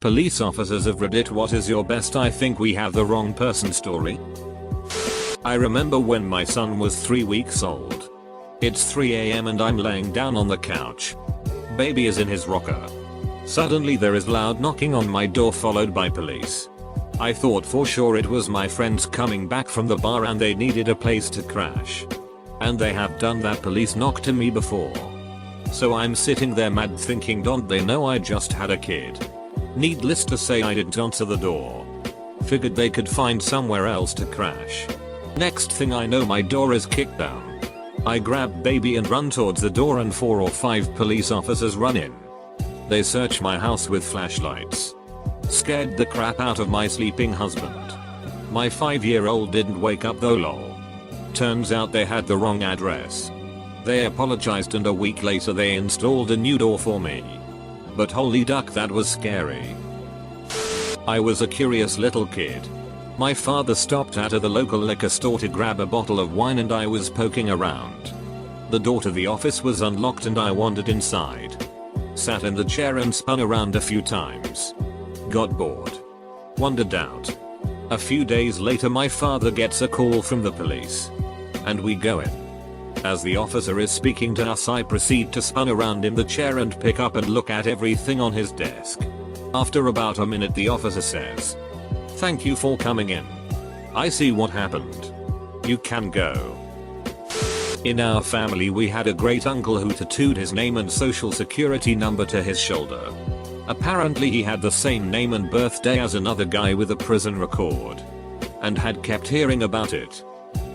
Police officers of Reddit, what is your best I think we have the wrong person story? I remember when my son was 3 weeks old. It's 3 AM and I'm laying down on the couch. Baby is in his rocker. Suddenly there is loud knocking on my door followed by police. I thought for sure it was my friends coming back from the bar and they needed a place to crash. And they have done that police knock to me before. So I'm sitting there mad thinking, don't they know I just had a kid? Needless to say, I didn't answer the door. Figured they could find somewhere else to crash. Next thing I know, my door is kicked down. I grab baby and run towards the door and 4 or 5 police officers run in. They search my house with flashlights. Scared the crap out of my sleeping husband. My 5-year-old didn't wake up though, lol. Turns out they had the wrong address. They apologized and a week later they installed a new door for me. But holy duck, that was scary. I was a curious little kid. My father stopped at the local liquor store to grab a bottle of wine and I was poking around. The door to the office was unlocked and I wandered inside. Sat in the chair and spun around a few times. Got bored. Wandered out. A few days later my father gets a call from the police. And we go in. As the officer is speaking to us, I proceed to spin around in the chair and pick up and look at everything on his desk. After about a minute the officer says, "Thank you for coming in. I see what happened. You can go." In our family we had a great uncle who tattooed his name and social security number to his shoulder. Apparently he had the same name and birthday as another guy with a prison record. And had kept hearing about it.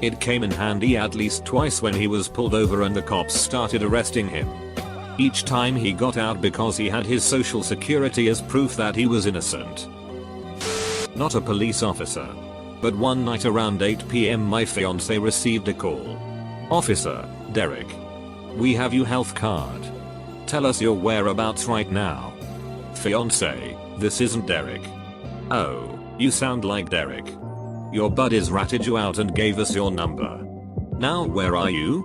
It came in handy at least twice when he was pulled over and the cops started arresting him. Each time he got out because he had his social security as proof that he was innocent. Not a police officer. But one night around 8 PM my fiance received a call. "Officer, Derek. We have your health card. Tell us your whereabouts right now." Fiance, "This isn't Derek." "Oh, you sound like Derek. Your buddies ratted you out and gave us your number. Now where are you?"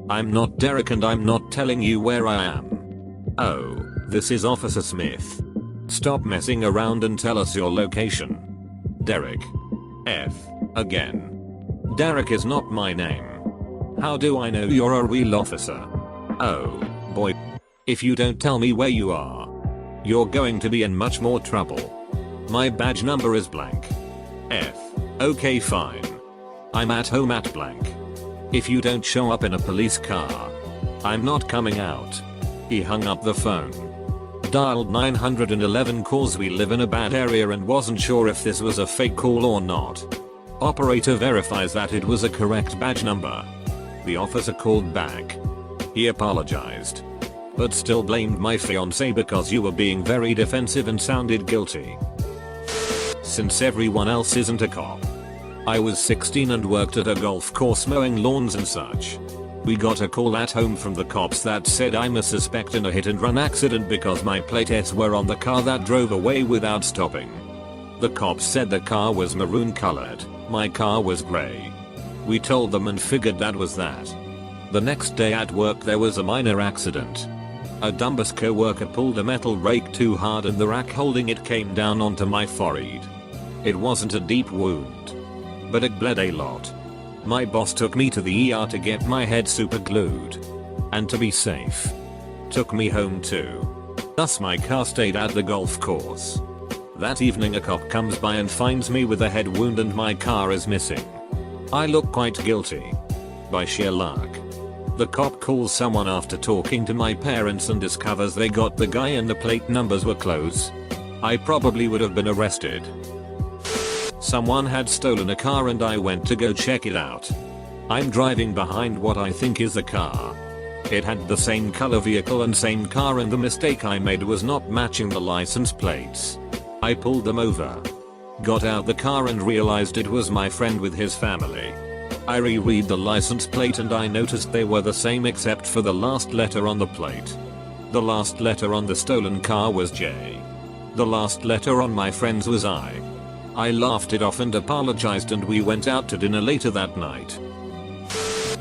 I'm not Derek and I'm not telling you where I am." "Oh, this is Officer Smith. Stop messing around and tell us your location." Derek. Again. Derek is not my name. "How do I know you're a real officer?" "Oh, boy. If you don't tell me where you are, you're going to be in much more trouble. My badge number is blank." Okay, fine. I'm at home at blank. If you don't show up in a police car, I'm not coming out. He hung up the phone. Dialed 911 calls. We live in a bad area and wasn't sure if this was a fake call or not. Operator verifies that it was a correct badge number. The officer called back. He apologized. But still blamed my fiance because you were being very defensive and sounded guilty. Since everyone else isn't a cop. I was 16 and worked at a golf course mowing lawns and such. We got a call at home from the cops that said I'm a suspect in a hit and run accident because my plates were on the car that drove away without stopping. The cops said the car was maroon colored, my car was gray. We told them and figured that was that. The next day at work there was a minor accident. A dumbass co-worker pulled a metal rake too hard and the rack holding it came down onto my forehead. It wasn't a deep wound, but it bled a lot. My boss took me to the ER to get my head super glued. And to be safe, took me home too. Thus my car stayed at the golf course. That evening a cop comes by and finds me with a head wound and my car is missing. I look quite guilty. By sheer luck. The cop calls someone after talking to my parents and discovers they got the guy and the plate numbers were close. I probably would have been arrested. Someone had stolen a car and I went to go check it out. I'm driving behind what I think is a car. It had the same color vehicle and same car and the mistake I made was not matching the license plates. I pulled them over. Got out the car and realized it was my friend with his family. I reread the license plate and I noticed they were the same except for the last letter on the plate. The last letter on the stolen car was J. The last letter on my friend's was I. I laughed it off and apologized and we went out to dinner later that night.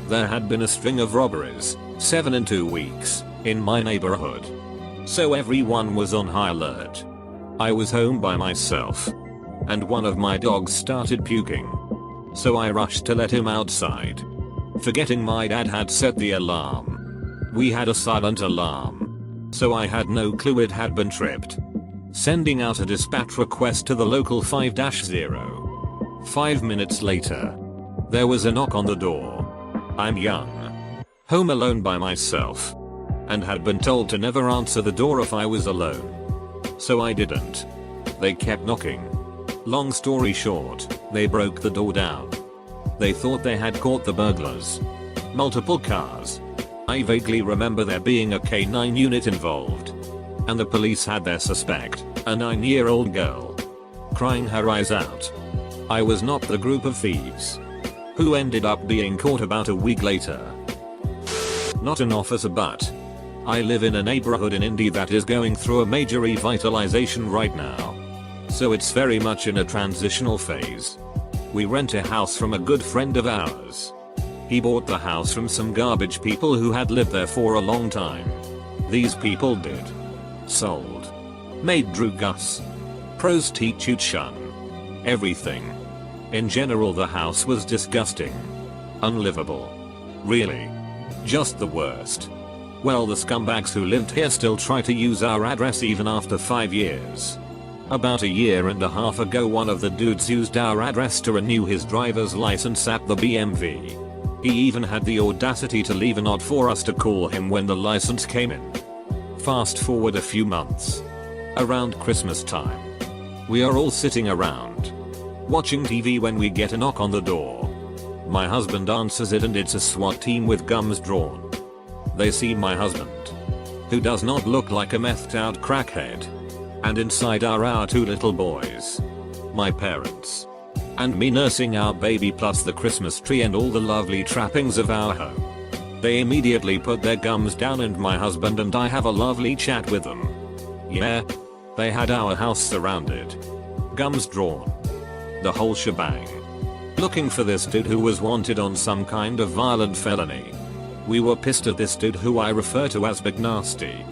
There had been a string of robberies, 7 in 2 weeks, in my neighborhood. So everyone was on high alert. I was home by myself, and one of my dogs started puking. So I rushed to let him outside, forgetting my dad had set the alarm. We had a silent alarm, so I had no clue it had been tripped. Sending out a dispatch request to the local 5-0. 5 minutes later, there was a knock on the door. I'm young, home alone by myself, and had been told to never answer the door if I was alone. So I didn't. They kept knocking. Long story short, they broke the door down. They thought they had caught the burglars. Multiple cars. I vaguely remember there being a K9 unit involved. And the police had their suspect, a 9-year-old girl, crying her eyes out. I was not the group of thieves who ended up being caught about a week later. Not an officer, but I live in a neighborhood in Indy that is going through a major revitalization right now. So it's very much in a transitional phase. We rent a house from a good friend of ours. He bought the house from some garbage people who had lived there for a long time. These people did. Sold. Made Drew Gus. Prostitution. Everything. In general, the house was disgusting. Unlivable. Really. Just the worst. Well, the scumbags who lived here still try to use our address even after 5 years. About a year and a half ago, one of the dudes used our address to renew his driver's license at the BMV. He even had the audacity to leave a note for us to call him when the license came in. Fast forward a few months. Around Christmas time. We are all sitting around, watching TV when we get a knock on the door. My husband answers it and it's a SWAT team with guns drawn. They see my husband, who does not look like a methed out crackhead. And inside are our 2 little boys, my parents, and me nursing our baby, plus the Christmas tree and all the lovely trappings of our home. They immediately put their gums down and my husband and I have a lovely chat with them. Yeah, they had our house surrounded, gums drawn, the whole shebang. Looking for this dude who was wanted on some kind of violent felony. We were pissed at this dude who I refer to as Big Nasty.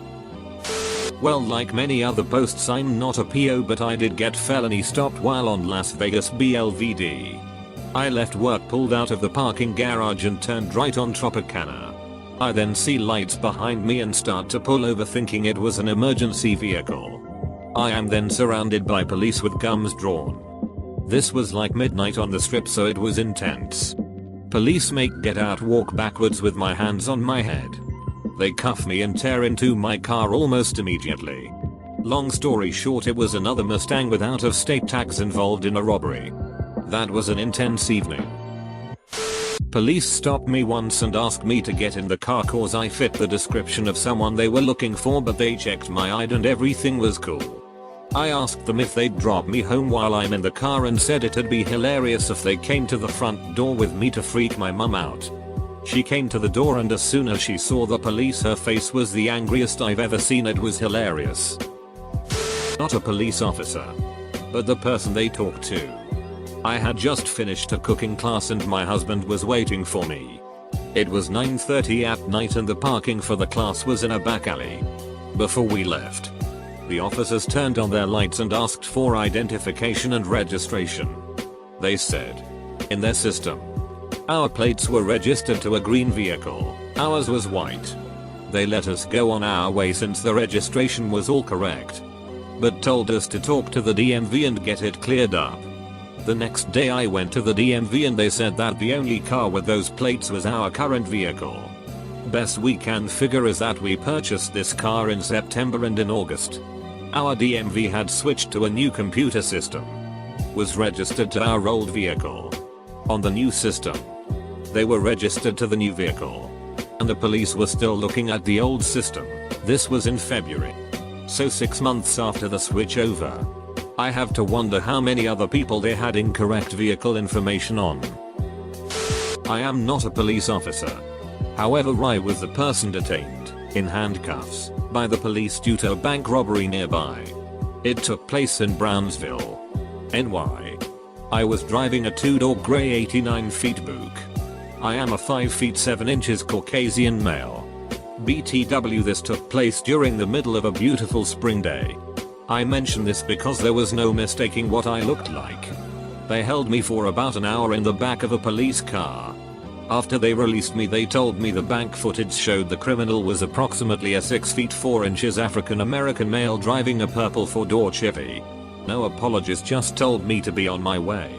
Well, like many other posts, I'm not a PO, but I did get felony stopped while on Las Vegas BLVD. I left work, pulled out of the parking garage and turned right on Tropicana. I then see lights behind me and start to pull over thinking it was an emergency vehicle. I am then surrounded by police with guns drawn. This was like midnight on the strip, so it was intense. Police make get out walk backwards with my hands on my head. They cuff me and tear into my car almost immediately. Long story short, it was another Mustang with out-of-state tags involved in a robbery. That was an intense evening. Police stopped me once and asked me to get in the car cause I fit the description of someone they were looking for, but they checked my ID and everything was cool. I asked them if they'd drop me home while I'm in the car and said it'd be hilarious if they came to the front door with me to freak my mum out. She came to the door and as soon as she saw the police, her face was the angriest I've ever seen. It was hilarious. Not a police officer, but the person they talked to. I had just finished a cooking class and my husband was waiting for me. It was 9:30 at night and the parking for the class was in a back alley. Before we left, the officers turned on their lights and asked for identification and registration. They said, in their system, our plates were registered to a green vehicle, ours was white. They let us go on our way since the registration was all correct, but told us to talk to the DMV and get it cleared up. The next day I went to the DMV and they said that the only car with those plates was our current vehicle. Best we can figure is that we purchased this car in September and in August, our DMV had switched to a new computer system, was registered to our old vehicle. On the new system, they were registered to the new vehicle, and the police were still looking at the old system. This was in February. So 6 months after the switch over, I have to wonder how many other people they had incorrect vehicle information on. I am not a police officer. However, I was the person detained, in handcuffs, by the police due to a bank robbery nearby. It took place in Brownsville, NY. I was driving a 2-door grey 89 feet Buick. I am a 5 feet 7 inches Caucasian male. BTW, this took place during the middle of a beautiful spring day. I mention this because there was no mistaking what I looked like. They held me for about an hour in the back of a police car. After they released me, they told me the bank footage showed the criminal was approximately a 6 feet 4 inches African American male driving a purple 4-door Chevy. No apologies, just told me to be on my way.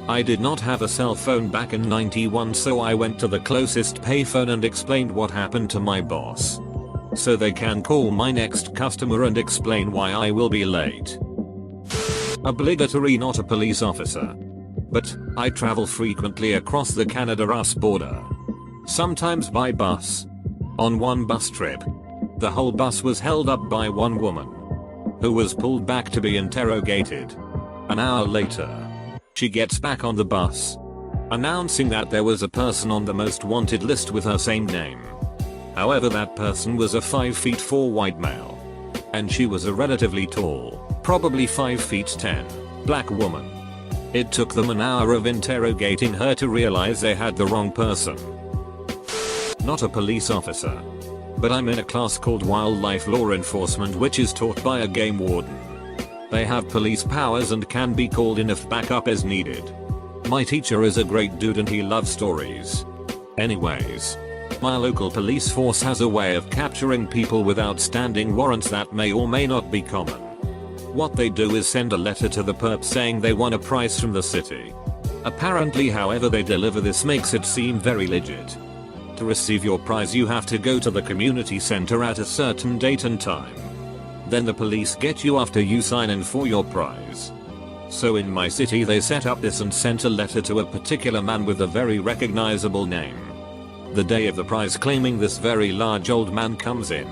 I did not have a cell phone back in '91, so I went to the closest payphone and explained what happened to my boss, so they can call my next customer and explain why I will be late. Obligatory, not a police officer. But I travel frequently across the Canada-US border. Sometimes by bus. On one bus trip, the whole bus was held up by one woman, who was pulled back to be interrogated. An hour later, she gets back on the bus, announcing that there was a person on the most wanted list with her same name. However, that person was a 5 feet 4 white male, and she was a relatively tall, probably 5 feet 10, black woman. It took them an hour of interrogating her to realize they had the wrong person. Not a police officer, but I'm in a class called Wildlife Law Enforcement, which is taught by a game warden. They have police powers and can be called in if backup is needed. My teacher is a great dude and he loves stories. Anyways, my local police force has a way of capturing people with outstanding warrants that may or may not be common. What they do is send a letter to the perp saying they want a prize from the city. Apparently, however they deliver this makes it seem very legit. To receive your prize, you have to go to the community center at a certain date and time. Then the police get you after you sign in for your prize. So in my city they set up this and sent a letter to a particular man with a very recognizable name. The day of the prize, claiming this very large old man comes in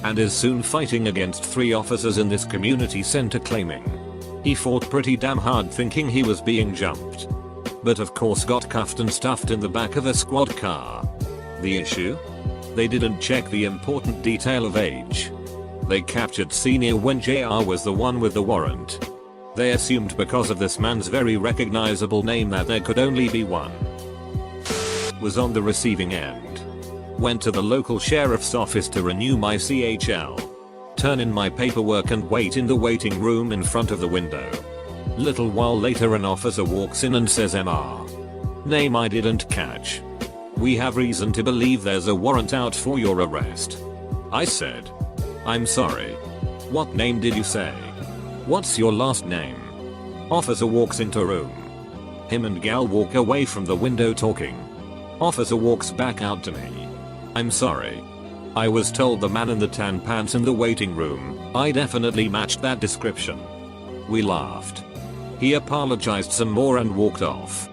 and is soon fighting against 3 officers in this community center, claiming he fought pretty damn hard thinking he was being jumped, but of course got cuffed and stuffed in the back of a squad car. The issue? They didn't check the important detail of age. They captured Senior when JR was the one with the warrant. They assumed because of this man's very recognizable name that there could only be one. Was on the receiving end. Went to the local sheriff's office to renew my CHL. Turn in my paperwork and wait in the waiting room in front of the window. Little while later an officer walks in and says, "MR. Name I didn't catch. We have reason to believe there's a warrant out for your arrest." I said, "I'm sorry. What name did you say? What's your last name?" Officer walks into room. Him and gal walk away from the window talking. Officer walks back out to me. "I'm sorry. I was told the man in the tan pants in the waiting room. I definitely matched that description." We laughed. He apologized some more and walked off.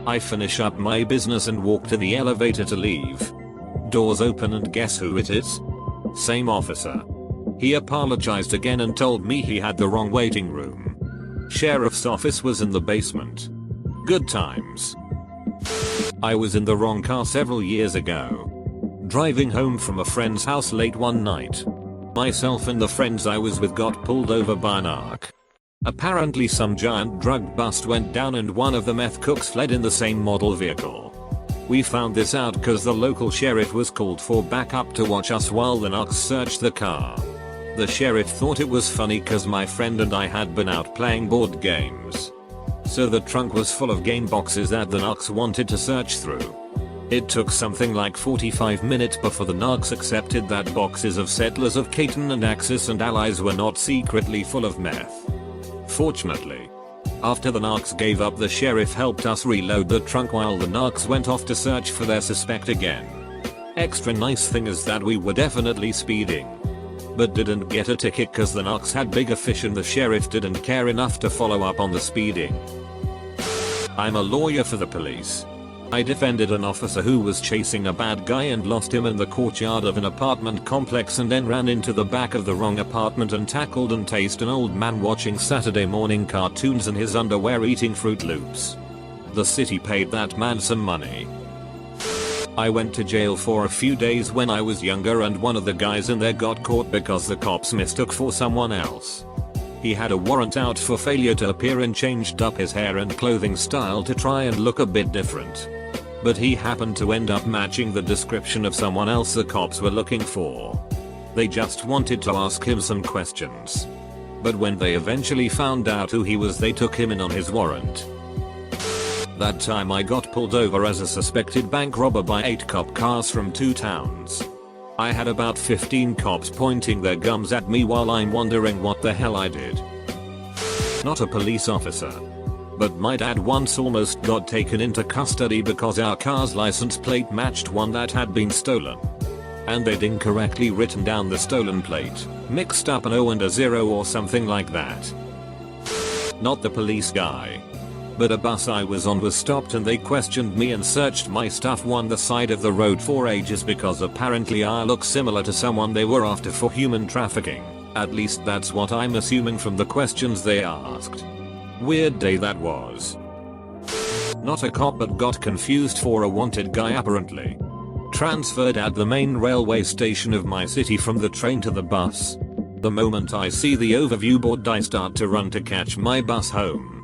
I finish up my business and walk to the elevator to leave. Doors open and guess who it is? Same officer. He apologized again and told me he had the wrong waiting room. Sheriff's office was in the basement. Good times. I was in the wrong car several years ago. Driving home from a friend's house late one night. Myself and the friends I was with got pulled over by an ARC. Apparently some giant drug bust went down and one of the meth cooks fled in the same model vehicle. We found this out cause the local sheriff was called for backup to watch us while the narcs searched the car. The sheriff thought it was funny cause my friend and I had been out playing board games. So the trunk was full of game boxes that the narcs wanted to search through. It took something like 45 minutes before the narcs accepted that boxes of Settlers of Catan and Axis and allies were not secretly full of meth. Fortunately, after the narcs gave up, the sheriff helped us reload the trunk while the narcs went off to search for their suspect again. Extra nice thing is that we were definitely speeding, but didn't get a ticket cause the narcs had bigger fish and the sheriff didn't care enough to follow up on the speeding. I'm a lawyer for the police. I defended an officer who was chasing a bad guy and lost him in the courtyard of an apartment complex and then ran into the back of the wrong apartment and tackled and tased an old man watching Saturday morning cartoons in his underwear eating Fruit Loops. The city paid that man some money. I went to jail for a few days when I was younger and one of the guys in there got caught because the cops mistook for someone else. He had a warrant out for failure to appear and changed up his hair and clothing style to try and look a bit different. But he happened to end up matching the description of someone else the cops were looking for. They just wanted to ask him some questions. But when they eventually found out who he was, they took him in on his warrant. That time I got pulled over as a suspected bank robber by 8 cop cars from 2 towns. I had about 15 cops pointing their guns at me while I'm wondering what the hell I did. Not a police officer. But my dad once almost got taken into custody because our car's license plate matched one that had been stolen. And they'd incorrectly written down the stolen plate, mixed up an O and a 0 or something like that. Not the police guy. But a bus I was on was stopped and they questioned me and searched my stuff on the side of the road for ages because apparently I look similar to someone they were after for human trafficking. At least that's what I'm assuming from the questions they asked. Weird day that was. Not a cop, but got confused for a wanted guy apparently. Transferred at the main railway station of my city from the train to the bus. The moment I see the overview board I start to run to catch my bus home.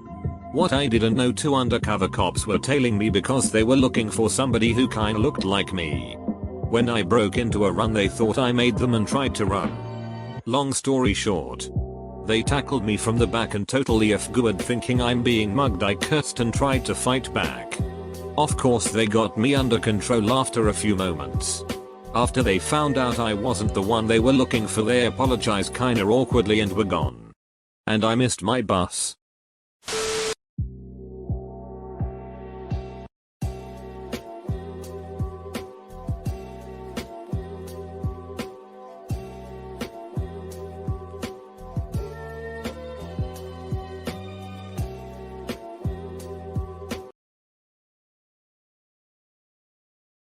What I didn't know, 2 undercover cops were tailing me because they were looking for somebody who kinda looked like me. When I broke into a run they thought I made them and tried to run. Long story short, they tackled me from the back and totally off-guard thinking I'm being mugged. I cursed and tried to fight back. Of course they got me under control after a few moments. After they found out I wasn't the one they were looking for, they apologized kinda awkwardly and were gone. And I missed my bus.